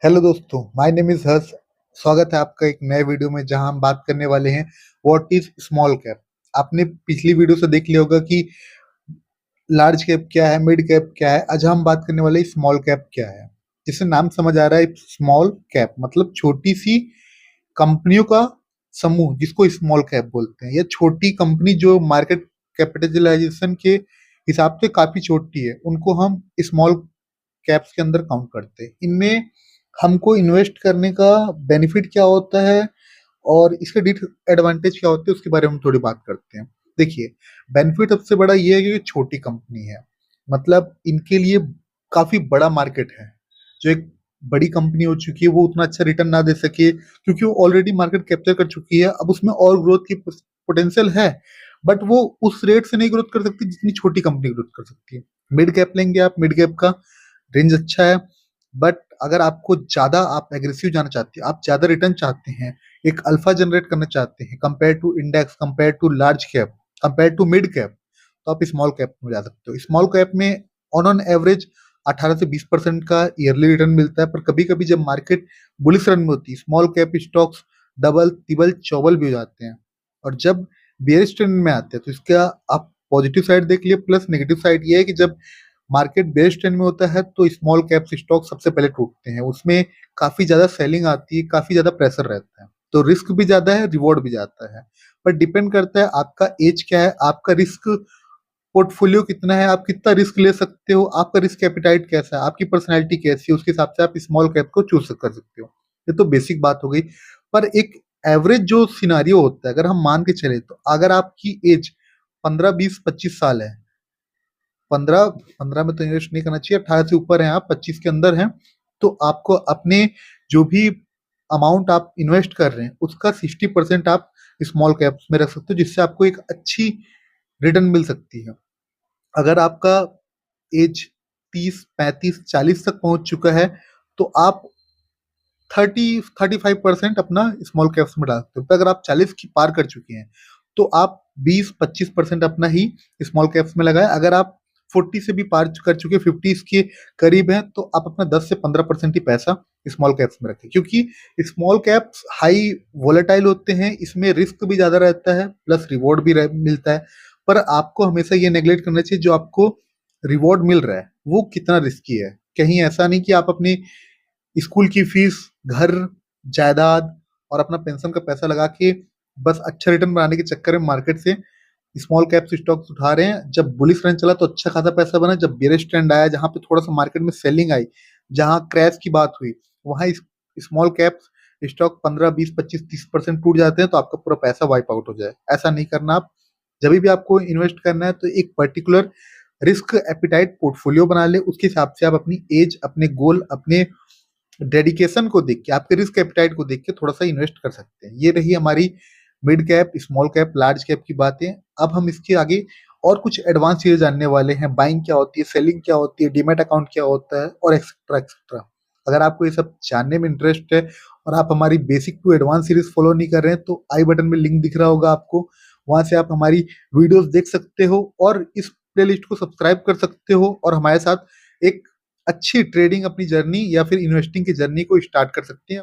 Hello दोस्तों, my name is हर्ष। स्वागत है आपका एक नए वीडियो में जहां हम बात करने वाले हैं व्हाट इज स्मॉल कैप। आपने पिछली वीडियो से देख लिया होगा कि लार्ज कैप क्या है, मिड कैप क्या है। आज हम बात करने वाले स्मॉल कैप क्या है। जिससे नाम समझ आ रहा है, स्मॉल कैप मतलब छोटी सी कंपनियों का समूह, जिसको स्मॉल कैप बोलते हैं। यह छोटी कंपनी जो मार्केट कैपिटलाइजेशन के हिसाब से काफी छोटी है, उनको हम स्मॉल कैप्स के अंदर काउंट करते हैं। इनमें हमको इन्वेस्ट करने का बेनिफिट क्या होता है और इसके एडवांटेज क्या होते हैं, उसके बारे में हम थोड़ी बात करते हैं। देखिए, बेनिफिट सबसे बड़ा ये है कि ये छोटी कंपनी है, मतलब इनके लिए काफी बड़ा मार्केट है। जो एक बड़ी कंपनी हो चुकी है वो उतना अच्छा रिटर्न ना दे सके क्योंकि वो ऑलरेडी मार्केट कैप्चर कर चुकी है। अब उसमें और ग्रोथ की पोटेंशियल है, बट वो उस रेट से नहीं ग्रोथ कर सकती जितनी छोटी कंपनी ग्रोथ कर सकती है। मिड कैप लेंगे आप, मिड कैप का रेंज अच्छा है, बट अगर आपको ज्यादा आप एग्रेसिव जाना चाहते हैं, आप ज्यादा रिटर्न चाहते हैं, एक अल्फा जनरेट करना चाहते हैं compare to index, compare to large cap, compare to mid cap, तो आप स्मॉल कैप में जा सकते हो। स्मॉल कैप में ऑन एवरेज 18 से 20% का ईयरली रिटर्न मिलता है, पर कभी कभी जब मार्केट बुलिश रन में होती है, स्मॉल कैप स्टॉक्स डबल तिबल चौबल भी हो जाते हैं। और जब बेयरिश ट्रेंड में आते हैं तो इसका आप पॉजिटिव साइड देख लिए, प्लस नेगेटिव साइड ये है कि जब मार्केट बेयरिश ट्रेंड में होता है तो स्मॉल कैप स्टॉक सबसे पहले टूटते हैं। उसमें काफी ज्यादा सेलिंग आती है, काफी ज्यादा प्रेशर रहता है, तो रिस्क भी ज्यादा है, रिवॉर्ड भी जाता है। पर डिपेंड करता है आपका एज क्या है, आपका रिस्क पोर्टफोलियो कितना है, आप कितना रिस्क ले सकते हो, आपका रिस्क एपिटाइट कैसा है, आपकी पर्सनैलिटी कैसी है, उसके हिसाब से आप स्मॉल कैप को चूज कर सकते हो। ये तो बेसिक बात हो गई। पर एक एवरेज जो सिनारियो होता है, अगर हम मान के चले, तो अगर आपकी एज 15 20 25 साल है, 15 में तो इन्वेस्ट नहीं करना चाहिए, 18 से ऊपर है आप, 25 के अंदर हैं, तो आपको अपने जो भी अमाउंट आप इन्वेस्ट कर रहे हैं उसका 60% आप स्मॉल कैप्स में रख सकते हो, जिससे आपको एक अच्छी रिटर्न मिल सकती है। अगर आपका एज 30 35 40 तक पहुंच चुका है, तो आप 30 35% अपना स्मॉल कैप्स में डाल सकते हो। तो अगर आप 40 की पार कर चुके हैं तो आप 20 25% अपना ही स्मॉल कैप्स में लगाए। अगर आप 40 से भी पार कर चुके, 50 के करीब हैं, तो आप अपना 10 से 15% ही पैसा स्मॉल कैप्स में रखें, क्योंकि स्मॉल कैप्स हाई वोलेटाइल होते हैं, इसमें रिस्क भी ज्यादा रहता है, प्लस रिवॉर्ड भी मिलता है। पर आपको हमेशा ये नेग्लेक्ट करना चाहिए जो आपको रिवॉर्ड मिल रहा है वो कितना रिस्की है। कहीं ऐसा नहीं कि आप अपनी स्कूल की फीस, घर, जायदाद और अपना पेंशन का पैसा लगा के बस अच्छा रिटर्न बनाने के चक्कर में मार्केट से स्मॉल कैप स्टॉक्स उठा रहे हैं। जब बुलिश रन चला तो अच्छा खासा पैसा बना, जब बेरिश ट्रेंड आया, जहां पे थोड़ा सा मार्केट में सेलिंग आई, जहां क्रैश की बात हुई, वहां स्मॉल कैप स्टॉक 15 20 25 30% टूट जाते हैं, तो आपका पूरा पैसा वाइप आउट हो जाए। ऐसा नहीं करना। आप जब भी आपको इन्वेस्ट करना है तो एक पर्टिकुलर रिस्क एपिटाइट पोर्टफोलियो बना ले, उसके हिसाब से आप अपनी एज, अपने गोल, अपने डेडिकेशन को देख के, आपके रिस्क एपिटाइट को देख के थोड़ा सा इन्वेस्ट कर सकते हैं। ये रही हमारी mid cap, small cap, large cap की बातें। अब हम इसके आगे और कुछ एडवांस चीजें जानने वाले हैं। बाइंग क्या होती है, सेलिंग क्या होती है, डीमैट अकाउंट क्या होता है, और एक्सेट्रा एक्सेट्रा। अगर आपको ये सब जानने में इंटरेस्ट है और आप हमारी basic to advance series follow नहीं कर रहे हैं, तो आई बटन में लिंक दिख रहा होगा आपको, वहां से आप हमारी वीडियोस देख सकते हो और इस प्लेलिस्ट को सब्सक्राइब कर सकते हो और हमारे साथ एक अच्छी ट्रेडिंग अपनी जर्नी या फिर इन्वेस्टिंग की जर्नी को स्टार्ट कर सकते हैं।